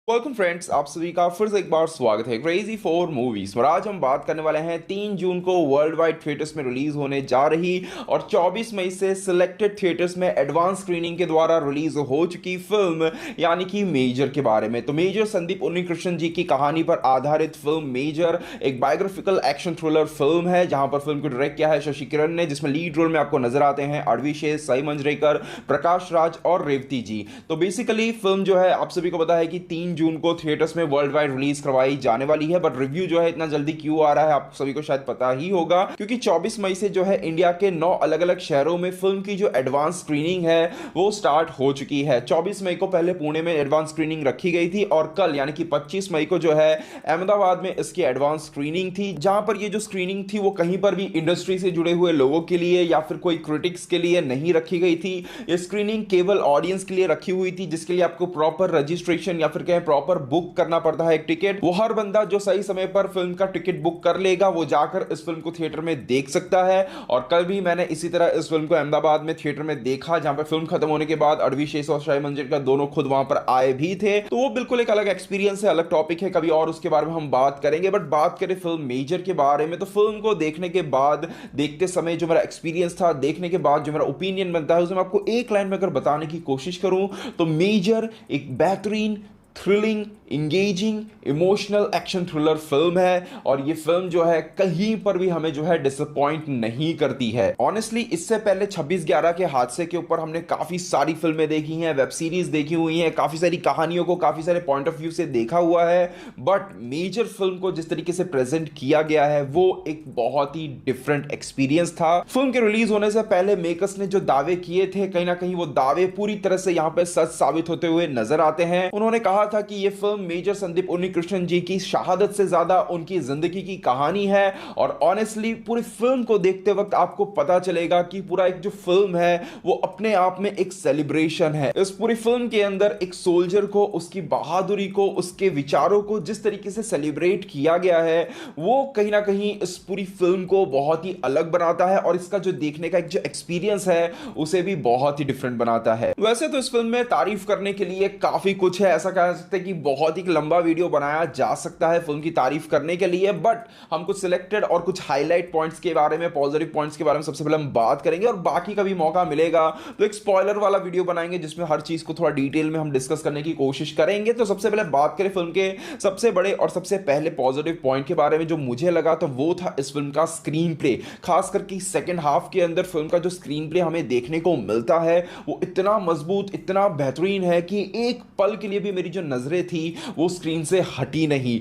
Welcome friends, आप सभी का फिर से एक बार स्वागत है क्रेजी फॉर मूवीज। और आज हम बात करने वाले हैं 3 जून को वर्ल्ड वाइड थिएटर्स में रिलीज होने जा रही और 24 मई से सिलेक्टेड थिएटर्स में एडवांस स्क्रीनिंग के द्वारा रिलीज हो चुकी फिल्म यानी कि मेजर के बारे में। तो मेजर संदीप उन्नीकृष्णन जी की कहानी पर आधारित फिल्म मेजर एक बायोग्राफिकल एक्शन थ्रिलर फिल्म है, जहां पर फिल्म को डायरेक्ट किया है शशि किरण ने, जिसमें लीड रोल में आपको नजर आते हैं अडविशेष, साई मंजरेकर, प्रकाश राज और रेवती जी। तो बेसिकली फिल्म जो है आप सभी को पता है कि 3 जून को थिएटर्स में वर्ल्ड वाइड रिलीज करवाई जाने वाली है। बट रिव्यू जो है इतना जल्दी क्यों आ रहा है आप सभी को शायद पता ही होगा, क्योंकि 24 मई से जो है इंडिया के 9 अलग अलग शहरों में फिल्म की जो एडवांस स्क्रीनिंग है वो स्टार्ट हो चुकी है। 24 मई को पहले पुणे में एडवांस स्क्रीनिंग रखी गई थी और कल यानी कि 25 मई को जो है अहमदाबाद में इसकी एडवांस स्क्रीनिंग थी, जहां पर ये जो स्क्रीनिंग थी वो कहीं पर भी इंडस्ट्री से जुड़े हुए लोगों के लिए या फिर कोई क्रिटिक्स के लिए नहीं रखी गई थी। ये स्क्रीनिंग केवल ऑडियंस के लिए रखी हुई थी, जिसके लिए आपको प्रॉपर रजिस्ट्रेशन या फिर कहें प्रॉपर बुक करना पड़ता है एक टिकट। वो हर बंदा जो सही समय पर फिल्म का टिकट बुक कर लेगा वो जाकर इस फिल्म को थिएटर में देख सकता है। और कल भी मैंने इसी तरह इस फिल्म को अहमदाबाद में थिएटर में देखा, जहां पर फिल्म खत्म होने के बाद अडविशेष और साई मंजरेकर दोनों खुद वहां पर आए भी थे। तो वो बिल्कुल एक अलग एक्सपीरियंस है, अलग टॉपिक है, कभी और उसके बारे में हम बात करेंगे। बट बात करें फिल्म मेजर के बारे में, तो फिल्म को देखने के बाद, देखते समय जो मेरा एक्सपीरियंस था, देखने के बाद जो मेरा ओपिनियन बनता है, उसे मैं आपको एक लाइन में अगर बताने की कोशिश करूं तो मेजर एक बेहतरीन thrilling, engaging, emotional action thriller film है। और ये फिल्म जो है कहीं पर भी हमें जो है डिसअपॉइंट नहीं करती है। ऑनेस्टली इससे पहले 26/11 के हादसे के ऊपर हमने काफी सारी फिल्में देखी हैं, वेब सीरीज देखी हुई हैं, काफी सारी कहानियों को काफी सारे पॉइंट ऑफ व्यू से देखा हुआ है। बट मेजर फिल्म को जिस तरीके से प्रेजेंट किया गया है वो एक बहुत ही डिफरेंट एक्सपीरियंस था। फिल्म के रिलीज होने से पहले मेकर्स ने जो दावे किए थे, कहीं ना कहीं वो दावे पूरी तरह से यहां पर सच साबित होते हुए नजर आते हैं। उन्होंने कहा था कि यह फिल्म मेजर संदीप उन्नीकृष्णन जी की शहादत से ज्यादा उनकी जिंदगी की कहानी है। और ऑनेस्टली पूरी फिल्म को देखते वक्त आपको पता चलेगा कि पूरा एक जो फिल्म है वो अपने आप में एक सेलिब्रेशन है। इस पूरी फिल्म के अंदर एक सोल्जर को, उसकी बहादुरी को, उसके विचारों को जिस तरीके से सेलिब्रेट किया गया है वो कहीं ना कहीं इस पूरी फिल्म को बहुत ही अलग बनाता है और इसका जो देखने का एक जो एक्सपीरियंस है उसे भी बहुत ही डिफरेंट बनाता है। वैसे तो इस फिल्म में तारीफ करने के लिए काफी कुछ है, ऐसा कह सकते हैं कि बहुत ही लंबा वीडियो बनाया जा सकता है फिल्म की तारीफ करने के लिए। बट हम कुछ सिलेक्टेड और कुछ हाईलाइट पॉइंट्स के बारे में, पॉजिटिव पॉइंट्स के बारे में सबसे पहले हम बात करेंगे और बाकी का भी मौका मिलेगा तो एक स्पॉइलर वाला वीडियो बनाएंगे जिसमें हर चीज को थोड़ा डिटेल में हम डिस्कस करने की कोशिश करेंगे। तो सबसे पहले बात करें फिल्म के सबसे बड़े और सबसे पहले पॉजिटिव पॉइंट के बारे में जो मुझे लगा, तो वो था इस फिल्म का स्क्रीन प्ले। खास करके सेकंड हाफ के अंदर फिल्म का जो स्क्रीन प्ले हमें देखने को मिलता है वो इतना मजबूत, इतना बेहतरीन है कि एक पल के लिए भी मेरी जो नजरें थी वो स्क्रीन से हटी नहीं।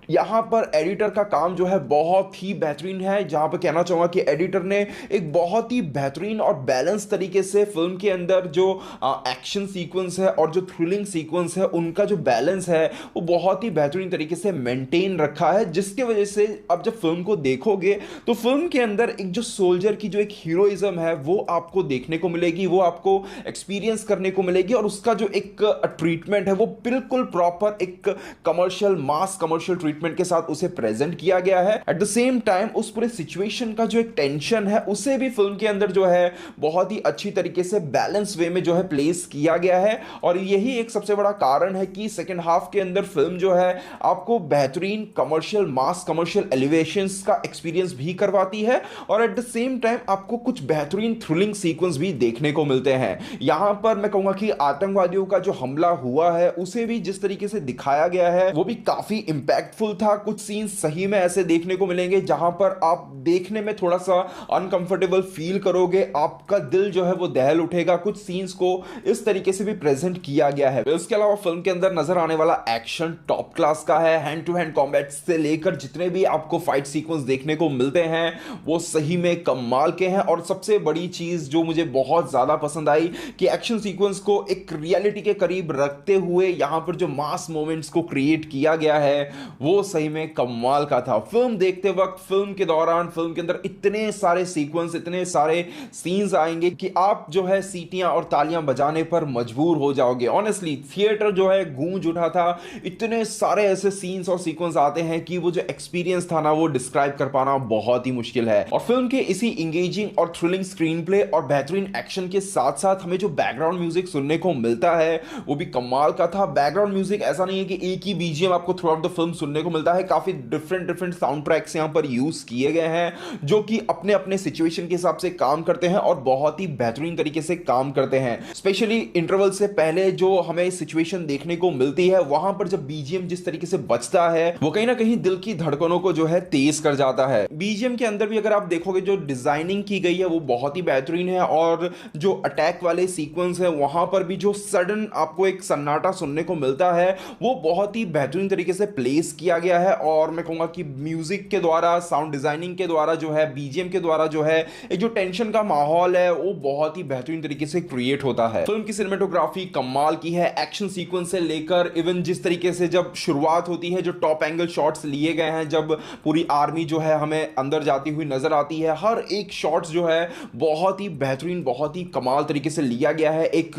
यहां पर एडिटर का काम जो है बहुत ही बेहतरीन है, जहां पर कहना चाहूंगा कि एडिटर ने एक बहुत ही बेहतरीन और बैलेंस तरीके से फिल्म के अंदर जो एक्शन सीक्वेंस है और जो थ्रिलिंग सीक्वेंस है उनका जो बैलेंस है वो बहुत ही बेहतरीन तरीके से मेंटेन रखा है, जिसके वजह से अब जब फिल्म को देखोगे तो फिल्म के अंदर एक जो सोल्जर की जो एक हीरोइज्म है वो आपको देखने को मिलेगी, वो आपको एक्सपीरियंस करने को मिलेगी। और उसका जो एक ट्रीटमेंट है वो बिल्कुल प्रॉपर एक कमर्शियल, मास कमर्शियल ट्रीटमेंट के साथ उसे प्रेजेंट किया गया है। एट द सेम टाइम उस पूरे सिचुएशन का जो एक टेंशन है उसे भी फिल्म के अंदर जो है बहुत ही अच्छी तरीके से बैलेंस वे में जो है प्लेस किया गया है। और यही एक सबसे बड़ा कारण है कि सेकंड हाफ के अंदर फिल्म जो है आपको बेहतरीन कमर्शियल, मास कमर्शियल एलिवेशंस का एक्सपीरियंस भी करवाती है और एट द सेम टाइम आपको कुछ बेहतरीन थ्रिलिंग सीक्वेंस भी देखने को मिलते हैं। यहां पर मैं कहूंगा कि आतंकवादियों का जो हमला हुआ है उसे भी जिस तरीके से दिखाया गया है वो भी काफी इंपैक्टफुल था। कुछ सीन सही में ऐसे देखने को मिलेंगे जहां पर आप देखने में थोड़ा सा अनकंफर्टेबल फील करोगे, आपका दिल जो है वो दहल उठेगा। कुछ सीन्स को इस तरीके से भी प्रेजेंट किया गया है। इसके अलावा फिल्म के अंदर नजर आने वाला एक्शन टॉप क्लास का है। हैंड टू हैंड कॉम्बैट से लेकर जितने भी आपको फाइट सीक्वेंस देखने को मिलते हैं वो सही में कमाल के हैं। और सबसे बड़ी चीज जो मुझे बहुत ज्यादा पसंद आई कि एक्शन सीक्वेंस को एक रियलिटी के करीब रखते हुए यहां पर जो मास मोमेंट्स को क्रिएट किया गया है वो वो सही में कमाल का था। फिल्म देखते वक्त, फिल्म के दौरान, फिल्म के अंदर इतने सारे सीक्वेंस, इतने सारे सीन्स आएंगे कि आप जो है सीटियां और तालियां बजाने पर मजबूर हो जाओगे। ऑनेस्टली थिएटर जो है गूंज उठा था। इतने सारे ऐसे सीन्स और सीक्वेंस आते हैं कि वो जो एक्सपीरियंस था ना, वो डिस्क्राइब कर पाना बहुत ही मुश्किल है। और फिल्म के इसी इंगेजिंग और थ्रिलिंग स्क्रीन प्ले और बेहतरीन एक्शन के साथ साथ हमें जो बैकग्राउंड म्यूजिक सुनने को मिलता है वो भी कमाल का था। बैकग्राउंड म्यूजिक ऐसा नहीं है कि एक ही बीजीएम आपको थ्रू आउट द फिल्म सुनने को मिलता है। काफी डिफरेंट डिफरेंट साउंड ट्रैक्स यहां पर यूज किए गए हैं जो कि अपने अपने सिचुएशन के हिसाब से काम करते हैं और बहुत ही बेहतरीन तरीके से काम करते हैं। स्पेशली इंटरवल से पहले जो हमें सिचुएशन देखने को मिलती है, वहां पर जब बीजीएम जिस तरीके से बजता है वो कहीं ना कहीं दिल की धड़कनों को जो है तेज कर जाता है। बीजीएम के अंदर भी अगर आप देखोगे जो डिजाइनिंग की गई है वो बहुत ही बेहतरीन है, और जो अटैक वाले सीक्वेंस है वहां पर भी जो सडन आपको एक सन्नाटा सुनने को मिलता है वो बहुत ही बेहतरीन तरीके से प्लेस किया गया है। और मैं कहूंगा कि म्यूजिक के द्वारा, साउंड डिजाइनिंग के द्वारा जो है, बीजीएम के द्वारा जो है एक जो टेंशन का माहौल है वो बहुत ही बेहतरीन तरीके से क्रिएट होता है। फिल्म की सिनेमेटोग्राफी कमाल की है। एक्शन सीक्वेंस से लेकर इवन जिस तरीके से जब शुरुआत होती है, जो टॉप एंगल शॉट्स लिए गए हैं, जब पूरी आर्मी जो है हमें अंदर जाती हुई नजर आती है, हर एक शॉट्स जो है बहुत ही बेहतरीन, बहुत ही कमाल तरीके से लिया गया है। एक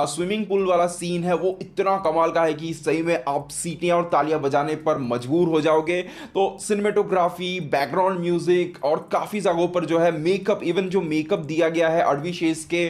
स्विमिंग पूल वाला सीन है वो इतना कमाल का है कि सही में आप सीटियां और तालियां बजाने पर मजबूर हो जाओगे। तो सिनेमेटोग्राफी, बैकग्राउंड म्यूजिक और काफी जगहों पर जो है मेकअप, इवन जो मेकअप दिया गया है अडवी शेष के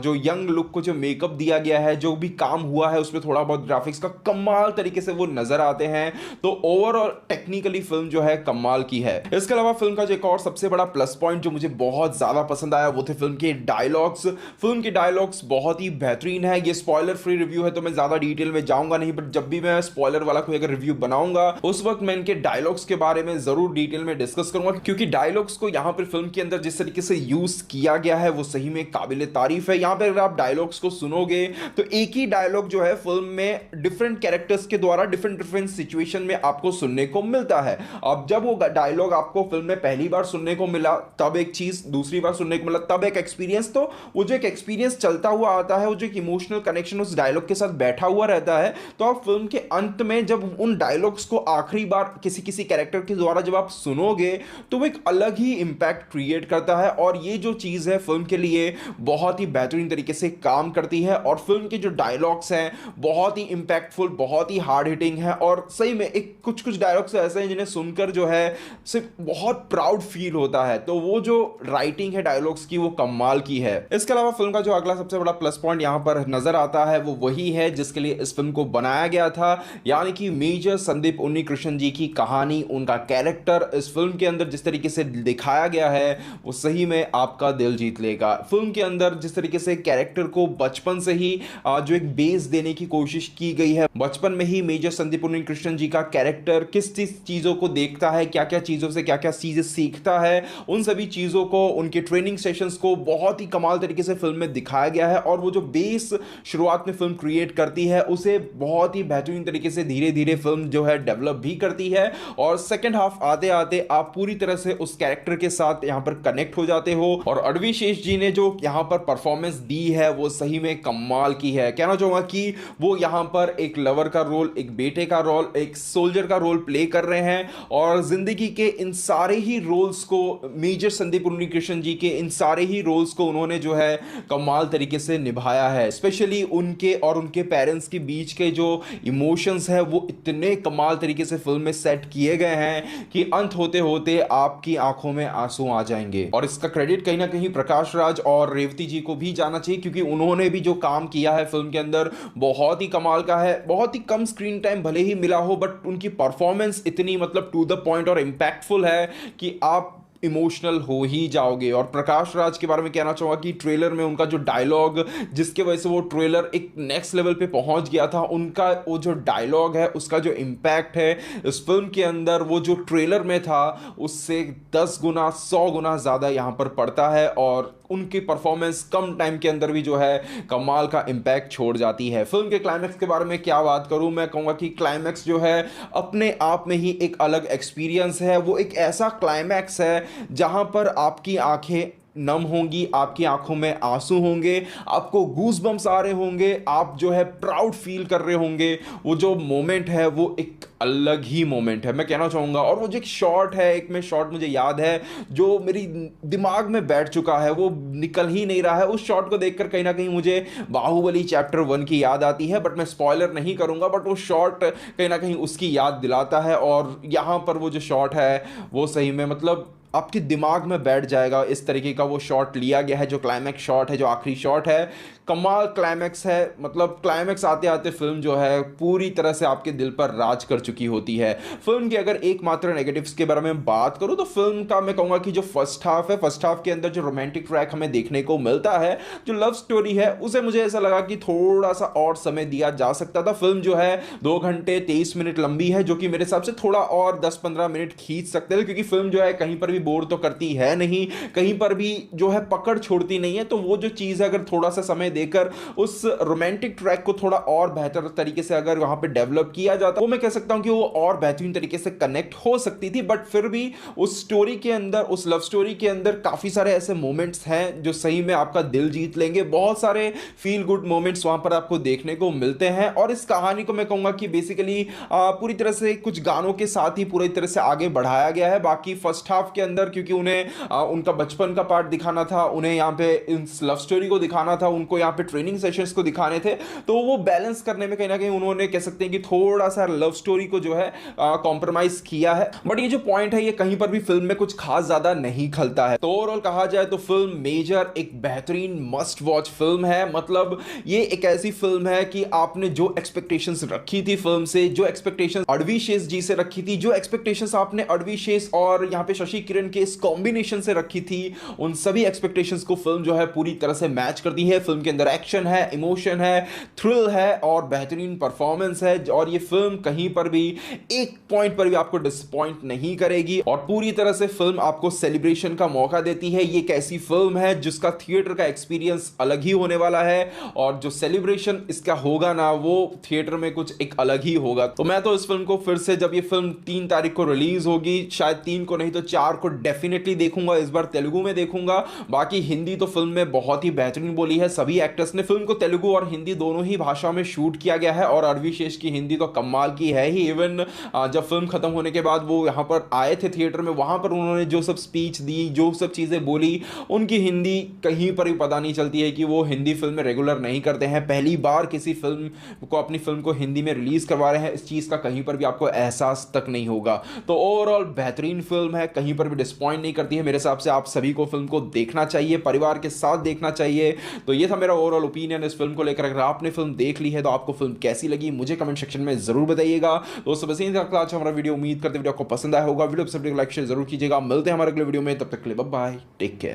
जो यंग लुक को जो मेकअप दिया गया है, जो भी काम हुआ है उसमें थोड़ा बहुत ग्राफिक्स का कमाल तरीके से वो नजर आते हैं। तो ओवरऑल टेक्निकली फिल्म जो है कमाल की है। इसके अलावा फिल्म का जो एक और सबसे बड़ा प्लस पॉइंट जो मुझे बहुत ज्यादा पसंद आया वो थे फिल्म के डायलॉग्स। फिल्म के डायलॉग्स बहुत ही बेहतरीन है। ये स्पॉइलर फ्री रिव्यू है तो मैं ज्यादा डिटेल में जाऊंगा नहीं, बट जब भी मैं स्पॉइलर वाला कोई अगर रिव्यू बनाऊंगा उस वक्त मैं इनके डायलॉग्स के बारे में जरूर डिटेल में डिस्कस करूंगा, क्योंकि डायलॉग्स को यहां पर फिल्म के अंदर जिस तरीके से यूज किया गया है वो सही में काबिले तारीफ है। यहां पर अगर आप डायलॉग्स को सुनोगे तो एक ही डायलॉग जो है फिल्म में डिफरेंट कैरेक्टर्स के द्वारा डिफरेंट डिफरेंट सिचुएशन में आपको सुनने को मिलता है। अब जब वो डायलॉग आपको फिल्म में पहली बार सुनने को मिला तब एक चीज, दूसरी बार सुनने को मिला तब एक एक्सपीरियंस, तो वो जो एक एक्सपीरियंस चलता हुआ आता है, वो जो एक इमोशनल कनेक्शन उस डायलॉग के साथ बैठा हुआ रहता है। तो आप फिल्म के अंत में जब उन डायलॉग्स को आखिरी बार किसी किसी कैरेक्टर के द्वारा जब आप सुनोगे तो वो एक अलग ही इंपैक्ट क्रिएट करता है। और ये जो चीज है फिल्म के लिए बहुत ही बेहतरीन तरीके से काम करती है। और फिल्म के जो डायलॉग्स हैं बहुत ही इंपैक्टफुल, बहुत ही हार्ड हिटिंग है। और सही में एक कुछ कुछ डायलॉग्स ऐसे हैं जिन्हें सुनकर जो है सिर्फ बहुत प्राउड फील होता है। तो वो जो राइटिंग है डायलॉग्स की वो कमाल की है। इसके अलावा फिल्म का जो अगला सबसे बड़ा प्लस पॉइंट यहां पर नजर आता है वो वही है जिसके लिए इस फिल्म को बनाया गया था, यानी कि मेजर संदीप उन्नीकृष्णन जी की कहानी, उनका कैरेक्टर इस फिल्म के अंदर जिस तरीके से दिखाया गया है वो सही में आपका दिल जीत लेगा। फिल्म के अंदर जिस तरीके से कैरेक्टर को बचपन से ही जो एक बेस देने की कोशिश की गई है, बचपन में ही मेजर संदीप उन्नीकृष्णन जी का कैरेक्टर किस चीजों को देखता है, क्या क्या चीजों से क्या क्या चीजें सीखता है, उन सभी चीजों को, उनके ट्रेनिंग सेशंस को बहुत ही कमाल तरीके से फिल्म में दिखाया गया है। और वो जो बेस शुरुआत में फिल्म क्रिएट करती है उसे बहुत ही बेहतरीन तरीके से धीरे धीरे फिल्म जो है डेवलप भी करती है। और सेकंड हाफ आते आते आप पूरी तरह से उस कैरेक्टर के साथ यहां पर कनेक्ट हो जाते हो। और अडवी शेष जी ने जो यहां पर परफॉर्मेंस दी है वो सही में कमाल की है। कहना चाहूंगा कि वो यहां पर एक लवर का रोल, एक बेटे का रोल, एक सोल्जर का रोल प्ले कर रहे हैं। और जिंदगी के इन सारे ही रोल्स को, मेजर संदीप उन्नीकृष्णन जी के इन सारे ही रोल्स को उन्होंने जो है कमाल तरीके से निभाया है। स्पेशली उनके और उनके पेरेंट्स के बीच के जो इमोशंस है वो इतने कमाल तरीके से फिल्म में सेट किए गए हैं कि अंत होते होते आपकी आंखों में आंसू आ जाएंगे। और इसका क्रेडिट कहीं ना कहीं प्रकाश राज और रेवती जी को भी जाना चाहिए, क्योंकि उन्होंने भी जो काम किया है फिल्म के अंदर बहुत ही कमाल का है। बहुत ही कम स्क्रीन टाइम भले ही मिला हो बट उनकी परफॉर्मेंस इतनी मतलब टू द पॉइंट और इंपैक्टफुल है कि आप इमोशनल हो ही जाओगे। और प्रकाश राज के बारे में कहना चाहूंगा कि ट्रेलर में उनका जो डायलॉग, जिसके वजह से वो ट्रेलर एक नेक्स्ट लेवल पे पहुंच गया था, उनका वो जो डायलॉग है उसका जो इम्पैक्ट है इस फिल्म के अंदर वो जो ट्रेलर में था उससे 10 गुना 100 गुना ज़्यादा यहाँ पर पड़ता है। और उनकी परफॉर्मेंस कम टाइम के अंदर भी जो है कमाल का इंपैक्ट छोड़ जाती है। फिल्म के क्लाइमैक्स के बारे में क्या बात करूं, मैं कहूंगा कि क्लाइमैक्स जो है अपने आप में ही एक अलग एक्सपीरियंस है। वो एक ऐसा क्लाइमैक्स है जहां पर आपकी आंखें नम होंगी, आपकी आंखों में आंसू होंगे, आपको गूज बम्स आ रहे होंगे, आप जो है प्राउड फील कर रहे होंगे। वो जो मोमेंट है वो एक अलग ही मोमेंट है, मैं कहना चाहूँगा। और वो जो एक शॉट है, एक में शॉट मुझे याद है जो मेरी दिमाग में बैठ चुका है, वो निकल ही नहीं रहा है। उस शॉट को देखकर कहीं ना कहीं मुझे बाहुबली चैप्टर 1 की याद आती है, बट मैं स्पॉइलर नहीं करूँगा। बट वो शॉट कहीं ना कहीं उसकी याद दिलाता है। और यहाँ पर वो जो शॉट है वो सही में मतलब आपके दिमाग में बैठ जाएगा। इस तरीके का वो शॉट लिया गया है, जो क्लाइमैक्स शॉट है, जो आखिरी शॉट है, कमाल क्लाइमैक्स है। मतलब क्लाइमैक्स आते आते फिल्म जो है पूरी तरह से आपके दिल पर राज कर चुकी होती है। फिल्म के अगर एकमात्र नेगेटिव्स के बारे में बात करूं तो फिल्म का मैं कहूंगा कि जो फर्स्ट हाफ है, फर्स्ट हाफ के अंदर जो रोमांटिक ट्रैक हमें देखने को मिलता है, जो लव स्टोरी है, उसे मुझे ऐसा लगा कि थोड़ा सा और समय दिया जा सकता था। फिल्म जो है 2 घंटे 23 मिनट लंबी है, जो कि मेरे हिसाब से थोड़ा और 10-15 मिनट खींच सकते थे, क्योंकि फिल्म जो है कहीं पर भी बोर तो करती है नहीं, कहीं पर भी जो है पकड़ छोड़ती नहीं है। तो वो जो चीज़ है, अगर थोड़ा सा समय देकर उस रोमांटिक ट्रैक को थोड़ा और बेहतर तरीके से अगर वहां पे डेवलप किया जाता, वो मैं कह सकता हूं कि वो और बेहतरीन तरीके से कनेक्ट हो सकती थी। बट फिर भी उस स्टोरी के अंदर, उस लव स्टोरी के अंदर काफी सारे ऐसे मोमेंट्स हैं जो सही में आपका दिल जीत लेंगे। बहुत सारे फील गुड मोमेंट्स वहां पर आपको देखने को मिलते हैं। और इस कहानी को मैं कहूंगा कि बेसिकली पूरी तरह से कुछ गानों के साथ ही पूरी तरह से आगे बढ़ाया गया है। बाकी फर्स्ट हाफ के अंदर क्योंकि उन्हें उनका बचपन का पार्ट दिखाना था, उन्हें यहाँ पे इस लव स्टोरी को दिखाना था, उनको यहाँ पे ट्रेनिंग सेशंस को दिखाने थे, तो वो बैलेंस करने में कहीं ना कहीं उन्होंने कह सकते हैं कि थोड़ा सा लव स्टोरी को जो है कॉम्प्रोमाइज किया है। बट ये जो पॉइंट है, ये कहीं पर भी फिल्म में कुछ खास ज्यादा नहीं खलता है। तो ओवरऑल कहा जाए तो फिल्म मेजर एक बेहतरीन मस्ट वॉच फिल्म है। मतलब ये एक ऐसी फिल्म है कि आपने जो एक्सपेक्टेशंस रखी थी फिल्म से, जो एक्सपेक्टेशंस अडवी शेष जी से रखी थी, जो एक्सपेक्टेशंस आपने अडवी शेष और यहाँ पे शशि किरण के इस कॉम्बिनेशन से रखी थी, उन सभी एक्सपेक्टेशंस को फिल्म जो है पूरी तरह से मैच करती है। फिल्म के अंदर एक्शन है, इमोशन है, थ्रिल है और बेहतरीन परफॉर्मेंस है। और ये फिल्म कहीं पर भी एक पॉइंट पर भी आपको डिसअपॉइंट नहीं करेगी और पूरी तरह से फिल्म आपको सेलिब्रेशन का मौका देती है। ये एक ऐसी फिल्म है जिसका थिएटर का एक्सपीरियंस अलग ही होने वाला है और जो सेलिब्रेशन इसका होगा ना, वो थिएटर में कुछ एक अलग ही होगा। तो मैं तो इस फिल्म को फिर से, जब ये फिल्म 3 तारीख को रिलीज होगी, शायद 3 को नहीं तो 4 को डेफिनेटली देखूंगा। इस बार तेलुगु में देखूंगा। बाकी हिंदी तो फिल्म में बहुत ही बेहतरीन बोली है सभी एक्टर्स ने। फिल्म को तेलुगु और हिंदी दोनों ही भाषा में शूट किया गया है और अरवी शेष की हिंदी तो कमाल की है ही। इवन जब फिल्म खत्म होने के बाद वो यहाँ पर आए थे थिएटर में, वहां पर उन्होंने जो सब स्पीच दी, जो सब चीजें बोली, उनकी हिंदी कहीं पर भी पता नहीं चलती है कि वो हिंदी फिल्म में रेगुलर नहीं करते हैं। पहली बार किसी फिल्म को, अपनी फिल्म को हिंदी में रिलीज करवा रहे हैं। इस चीज का कहीं पर भी आपको एहसास तक नहीं होगा। तो ओवरऑल बेहतरीन फिल्म है, कहीं पर भी डिसपॉइंट नहीं करती है। मेरे हिसाब से आप सभी को फिल्म को देखना चाहिए, परिवार के साथ देखना चाहिए। तो ये था मेरा ओवरऑल ओपिनियन इस फिल्म को लेकर। अगर आपने फिल्म देख ली है तो आपको फिल्म कैसी लगी मुझे कमेंट सेक्शन में जरूर बताइएगा। दोस्तों बस यही था आज हमारा वीडियो। उम्मीद करते वीडियो आपको पसंद आया होगा। वीडियो पसंद लाइक शेयर जरूर कीजिएगा। मिलते हैं हमारे अगले वीडियो में, तब तक के लिए बाय बाय, टेक केयर।